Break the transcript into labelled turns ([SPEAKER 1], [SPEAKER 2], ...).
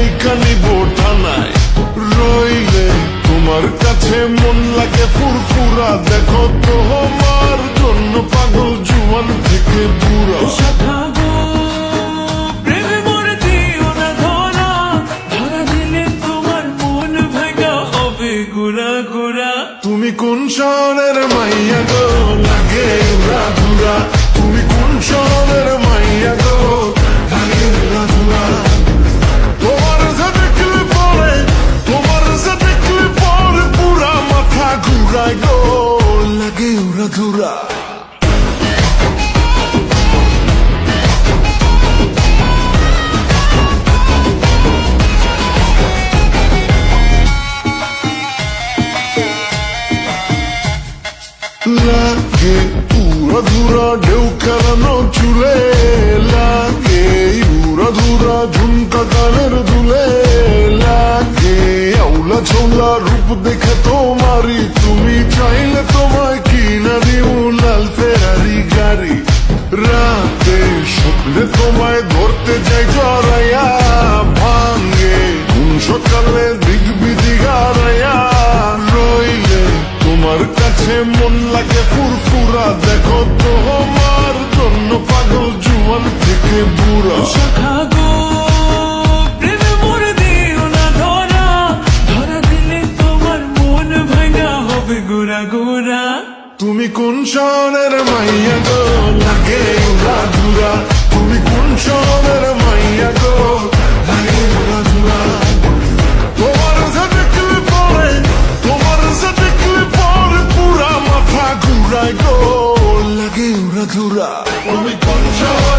[SPEAKER 1] এইখানি বোঠানায় রইলে তোমার কাছে মন লাগে ফুরফুরা। দেখো তোমার জন্য পাগল জুয়ান থেকে বুড়া। তুমি কোন শহরের মাইয়া গো লাগে উড়া ধুরা? তুমি কোন শহরের মাইয়া গো লাগে উড়া ধুরা? তোমার যে দেখলে পরে, তোমার যে দেখলে পরে পুরা মাথা ঘুরায় গো লাগে উড়া ধুরা। লাগে উড়া ধুরা ঢেউ খেলানো চুলে, লাগে উড়া ধুরা ঝুমকা কানের দুলে, লাগে আউলা ছোলা রূপ দেখে তোমারি। তুমি চাইলে তোমায় কিনা দিও লাল ফেরারি গাড়ি। রাতে স্বপ্নে তোমায় ধরতে যাই জড়াইয়া, ভাঙ্গে ঘুম সকালে দিক বিধি গাড়াইয়া। রইলে তোমার কাছে মন লাগে ফুরফুরা। দেখো তোমার জন্য পাগল জুয়ান থেকে বুড়া। তুমি কোন শহরের মাইয়া গো লাগে উড়া ধুরা? তুমি কোন শহরের মাইয়া গো লাগে উড়া ধুরা? তোমার যে দেখলে পরে, তোমার যে দেখলে পরে পুরা মাথা ঘুরায় গো লাগে উড়া ধুরা। তুমি কোন শহর